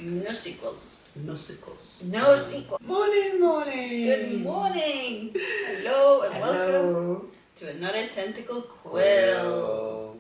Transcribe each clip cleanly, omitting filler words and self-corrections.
No sequels. No sequels. No sequels. Morning. Good morning. Hello and welcome to another Tentacle Quill.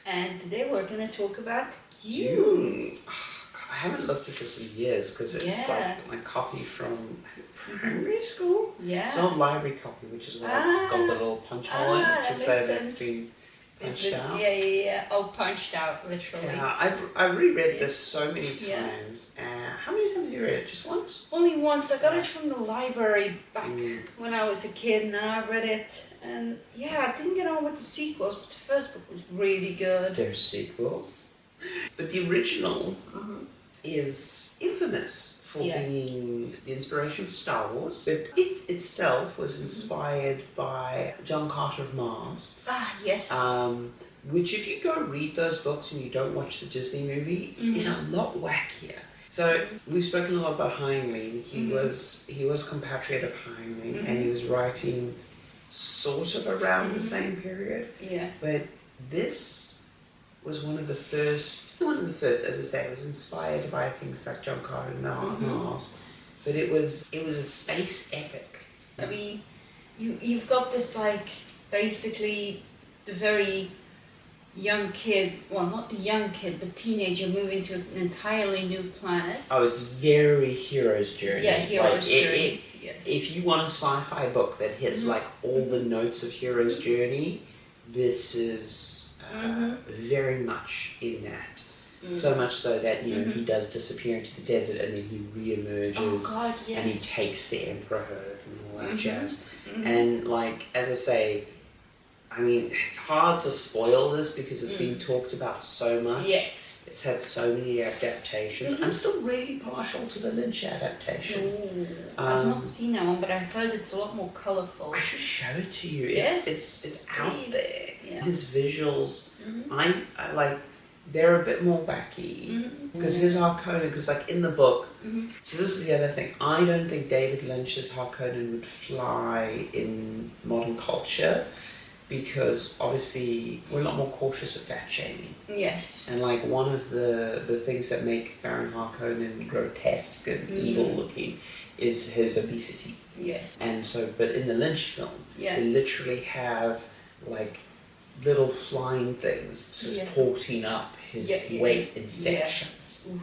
And today we're going to talk about Dune. Oh, God, I haven't looked at this in years because it's like my copy from primary school. Yeah. It's an old library copy, which is why it's got the little punch hole in it to say that it's been punched out. Yeah. Oh, punched out, literally. Yeah, I've reread this so many times. How many times have you read it? Just once? Only once. I got it from the library back when I was a kid, and I read it. And yeah, I didn't get on with the sequels, but the first book was really good. There's sequels. But the original is infamous for being the inspiration for Star Wars. But it itself was inspired by John Carter of Mars. Ah, yes. Which, if you go read those books and you don't watch the Disney movie, is a lot wackier. So we've spoken a lot about Heinlein. He was a compatriot of Heinlein, and he was writing sort of around the same period. Yeah. But this was one of the first, as I say, it was inspired by things like John Carter of Mars. But it was a space epic. I mean, you've got this, like, basically the very young kid, well, not a young kid, but teenager moving to an entirely new planet. Oh, it's very hero's journey. Yeah, hero's journey. Yes. If you want a sci-fi book that hits like all the notes of hero's journey, this is very much in that. So much so that he does disappear into the desert and then he re-emerges. Oh God, yes. And he takes the emperor and all that jazz. And like, as I say, I mean, it's hard to spoil this because it's been talked about so much. Yes. It's had so many adaptations. I'm still really partial to the Lynch adaptation. Ooh, I've not seen that one, but I've heard it's a lot more colourful. I should show it to you. Yes, it's out there. Yeah. His visuals, I like. They're a bit more wacky because his Harkonnen. Because like in the book, so this is the other thing. I don't think David Lynch's Harkonnen would fly in modern culture. Because obviously we're a lot more cautious of fat shaming. Yes. And like one of the things that makes Baron Harkonnen grotesque and evil looking is his obesity. Yes. And so, but in the Lynch film, they literally have like little flying things supporting up his weight in sections.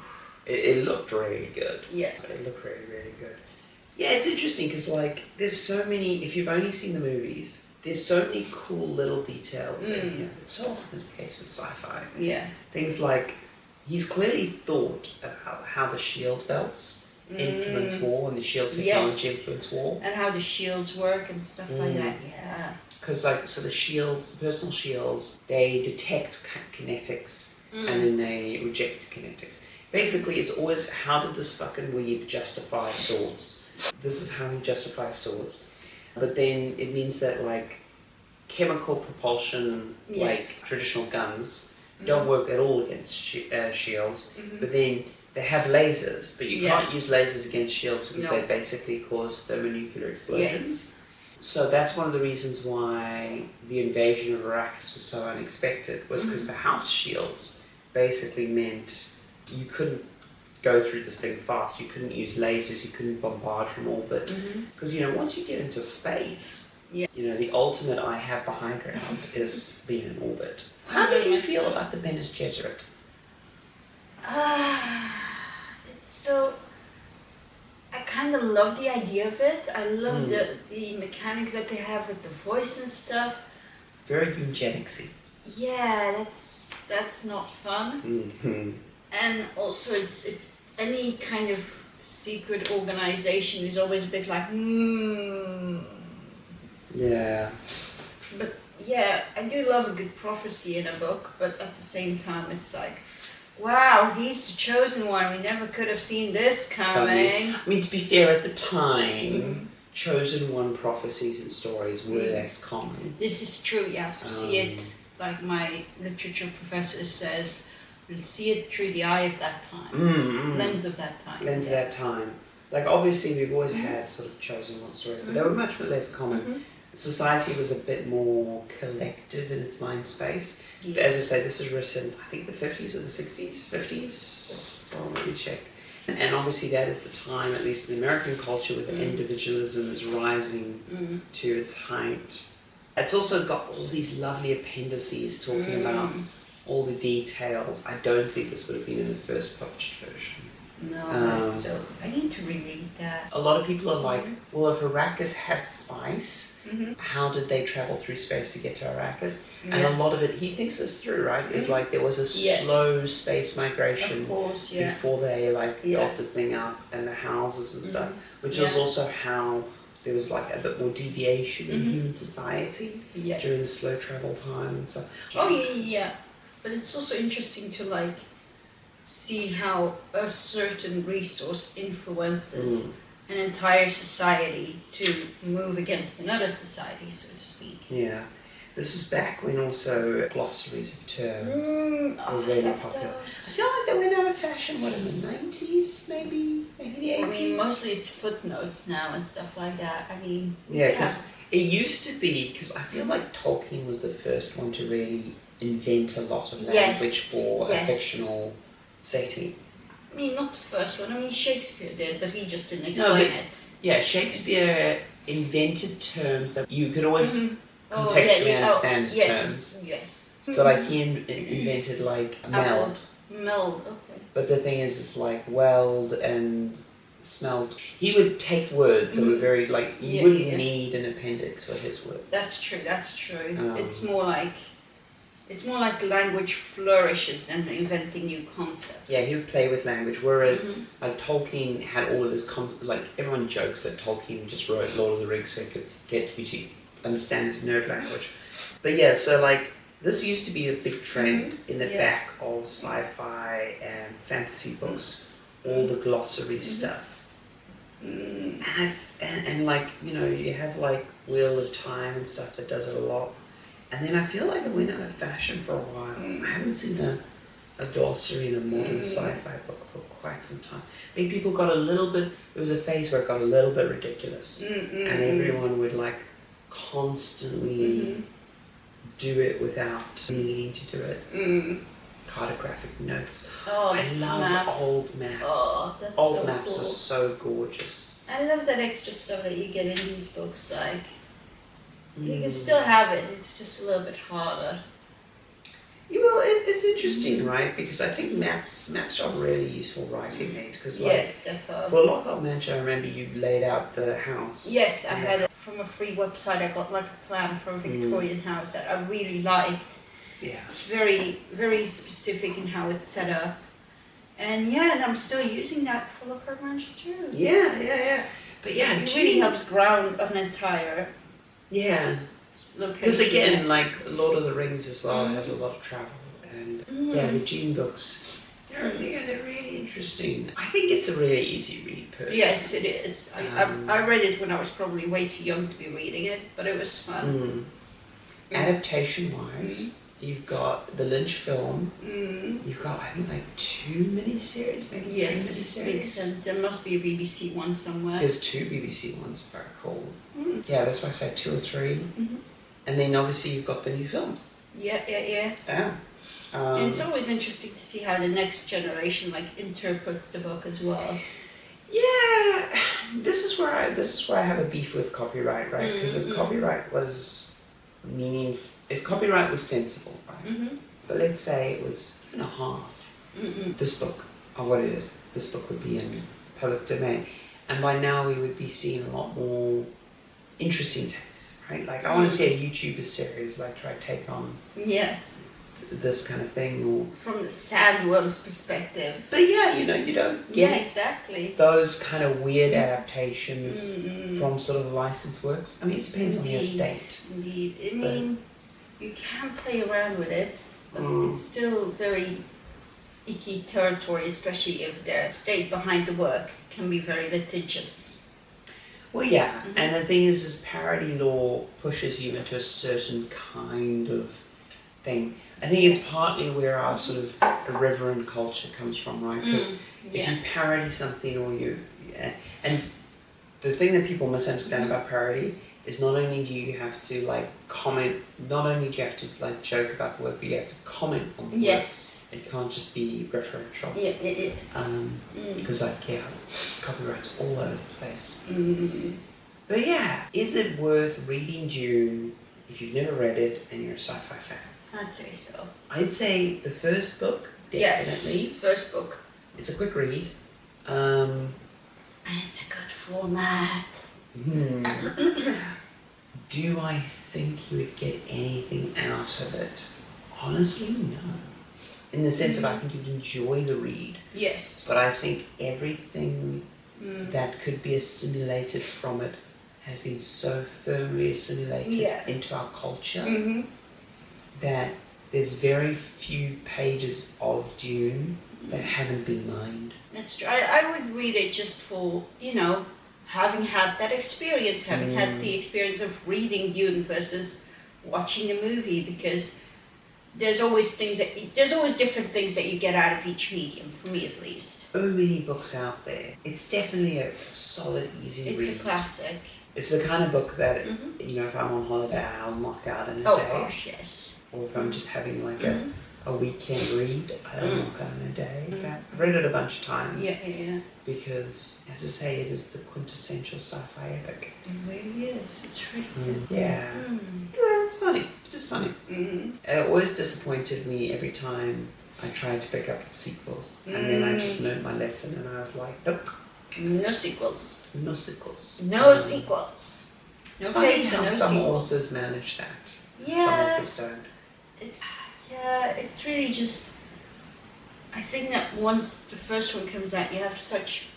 It looked really good. Yeah. It looked really, really good. Yeah, it's interesting because like there's so many, if you've only seen the movies, there's so many cool little details in here. It's so often the case with sci-fi. Yeah. Things like, he's clearly thought about how the shield belts influence war and the shield technology influence war. And how the shields work and stuff like that, Because like, so the shields, the personal shields, they detect kinetics and then they reject kinetics. Basically, it's always, how did this fucking weeb justify swords? This is how he justifies swords. But then it means that like chemical propulsion, like traditional guns, don't work at all against shields. But then they have lasers, but you can't use lasers against shields because they basically cause thermonuclear explosions. So that's one of the reasons why the invasion of Arrakis was so unexpected, was because the house shields basically meant you couldn't go through this thing fast. You couldn't use lasers, you couldn't bombard from orbit. Because, once you get into space, the ultimate I have the high ground is being in orbit. How did you feel about the Bene Gesserit? So, I kind of love the idea of it. I love the mechanics that they have with the voice and stuff. Very eugenicsy. Yeah, that's not fun. And also, it's any kind of secret organization is always a bit like, Yeah. But yeah, I do love a good prophecy in a book, but at the same time, it's like, wow, he's the chosen one. We never could have seen this coming. I mean, to be fair, at the time, chosen one prophecies and stories were less common. This is true. You have to see it, like my literature professor says, see it through the eye of that time. Lens of that time. Lens of that time. Like, obviously, we've always had sort of chosen one stories, but they were much less common. Society was a bit more collective in its mind space. Yes. But as I say, this is written, I think the 50s or the 60s? 50s? Oh, let me check. And obviously that is the time, at least in the American culture, where the individualism is rising to its height. It's also got all these lovely appendices talking about all the details. I don't think this would have been in the first published version. No, so I need to reread that. A lot of people are like, well, if Arrakis has spice, how did they travel through space to get to Arrakis? And a lot of it, he thinks is through, right? It's like there was a slow space migration before they got the thing up and the houses and stuff, which was also how there was like a bit more deviation in human society during the slow travel time and stuff. Oh yeah. But it's also interesting to see how a certain resource influences an entire society to move against another society, so to speak. Yeah. This is back when also glossaries of terms were really popular. I feel like they went out of fashion, in the 90s, maybe the 80s? I mean, mostly it's footnotes now and stuff like that. I mean... Yeah, because it used to be, because I feel like Tolkien was the first one to really invent a lot of language for a fictional setting. I mean, not the first one. I mean, Shakespeare did, but he just didn't explain it. Yeah, Shakespeare invented terms that you could always contextually understand as terms. Yes. So, he invented, meld. Meld, okay. But the thing is, weld and smelt. He would take words that were very, you wouldn't need an appendix for his words. That's true. It's more like language flourishes than inventing new concepts. Yeah, he would play with language, whereas Tolkien had all of his everyone jokes that Tolkien just wrote Lord of the Rings so he could get you to understand his nerd language. But yeah, so this used to be a big trend in the back of sci-fi and fantasy books, all the glossary stuff. And you have Wheel of Time and stuff that does it a lot. And then I feel like it went out of fashion for a while. I haven't seen a glossary in a modern sci-fi book for quite some time. I think people got a little bit, there was a phase where it got a little bit ridiculous. And everyone would constantly do it without needing to do it. Cartographic notes. Oh, I love old maps. Oh, that's old so maps cool. are so gorgeous. I love that extra stuff that you get in these books. You can still have it, it's just a little bit harder. Yeah, well, it's interesting, right? Because I think maps are really useful writing aid. Because yes, definitely. For Lockout Mansion, I remember you laid out the house. Yes, I had it from a free website. I got a plan for a Victorian house that I really liked. Yeah. It's very, very specific in how it's set up. And I'm still using that for Lockout Mansion too. Yeah. But it really helps ground an entire... Yeah, because again, Lord of the Rings as well has a lot of travel, and the Dune books, they're really interesting. I think it's a really easy read, personally. Yes, it is. I read it when I was probably way too young to be reading it, but it was fun. Adaptation-wise, you've got the Lynch film. You've got, I think, 2 miniseries, maybe 3 miniseries. Makes sense. There must be a BBC one somewhere. There's 2 BBC ones, if I recall. Yeah, that's why I said 2 or 3. And then obviously you've got the new films. Yeah. And it's always interesting to see how the next generation interprets the book as well. Yeah, this is where I have a beef with copyright, right? Because if copyright was sensible, right? But let's say it was even a half. This book, or what it is, this book would be in public domain, and by now we would be seeing a lot more interesting takes, right? I want to see a YouTuber series try to take on this kind of thing, or from the sandworm's perspective. But you don't get exactly those kind of weird adaptations from sort of licensed works. I mean, it depends on the estate. Indeed, I mean, you can play around with it, but it's still very icky territory, especially if the estate behind the work can be very litigious. Well, yeah, and the thing is parody law pushes you into a certain kind of thing. I think it's partly where our sort of irreverent culture comes from, right? Because if you parody something and the thing that people misunderstand about parody is not only do you have to comment, not only do you have to joke about the work, but you have to comment on the work. It can't just be referential. Yeah. Because copyright's all over the place. Mm. But yeah, is it worth reading Dune if you've never read it and you're a sci-fi fan? I'd say so. I'd say the first book, definitely. Yes, first book. It's a quick read. And it's a good format. Do I think you would get anything out of it? Honestly, no. In the sense of I think you'd enjoy the read. Yes. But I think everything that could be assimilated from it has been so firmly assimilated into our culture that there's very few pages of Dune that haven't been mined. That's true. I would read it just for, having had that experience, having had the experience of reading Dune versus watching a movie, because there's always different things that you get out of each medium, for me at least. So many books out there. It's definitely a solid, easy read. It's a classic. It's the kind of book that, if I'm on holiday, I'll knock out in a day. Oh gosh, yes. Or if I'm just having like a weekend read, I'll knock out in a day. I've read it a bunch of times. Yeah. Because, as I say, it is the quintessential sci-fi epic. It really is. It's really good. Yeah. So it's funny. It's funny. It always disappointed me every time I tried to pick up the sequels. And then I just learned my lesson and I was like, nope. No sequels. No sequels. No sequels. It's No funny papes how and no some sequels. authors manage that. Yeah. Some authors don't. It's really just... I think that once the first one comes out, you have such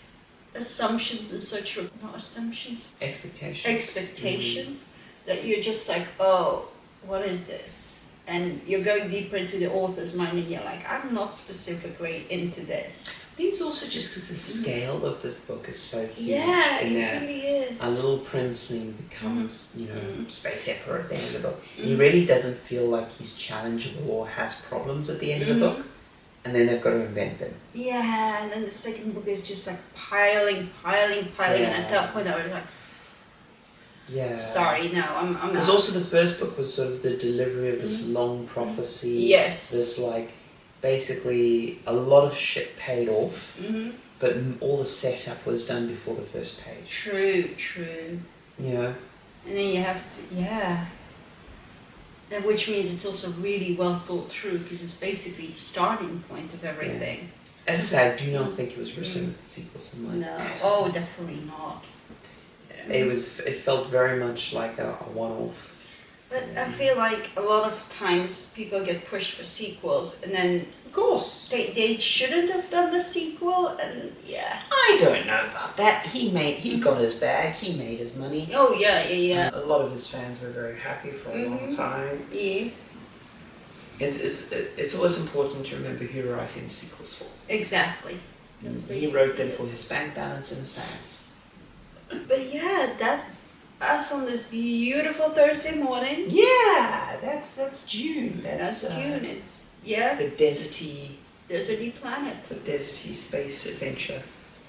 assumptions and such... Not assumptions. Expectations. That you're just like, oh, what is this? And you're going deeper into the author's mind and you're like, I'm not specifically into this. I think it's also just because the scale of this book is so huge. Yeah, in it that really is. a little princeling becomes, space emperor at the end of the book. He really doesn't feel like he's challengeable or has problems at the end of the book. And then they've got to invent them. Yeah, and then the second book is just like piling. And at that point I was like, yeah. sorry, no, I'm not. Because also the first book was sort of the delivery of this long prophecy. Yes. This basically a lot of shit paid off, but all the setup was done before the first page. True. Yeah. And then you have to, and which means it's also really well thought through because it's basically the starting point of everything. Yeah. As I say, I do not think it was written with the sequels in mind. No. Oh, definitely not. It felt very much like a one-off. But I feel like a lot of times people get pushed for sequels and then of course they shouldn't have done the sequel, and I don't know about that. He got his bag, he made his money. Oh yeah. A lot of his fans were very happy for a long time. Yeah. It's always important to remember who you're writing the sequels for. Exactly. He wrote them for his bank balance and his fans. But that's us on this beautiful Thursday morning. Yeah, that's Dune. That's Dune. It's the deserty planet. The deserty space adventure.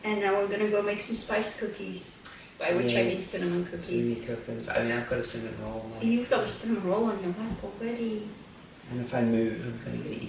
And now we're gonna go make some spice cookies. By which I mean cinnamon cookies. Cinnamon cookies. I mean, I've got a cinnamon roll. You've got a cinnamon roll on your lap already. And if I move, I'm going to get eaten.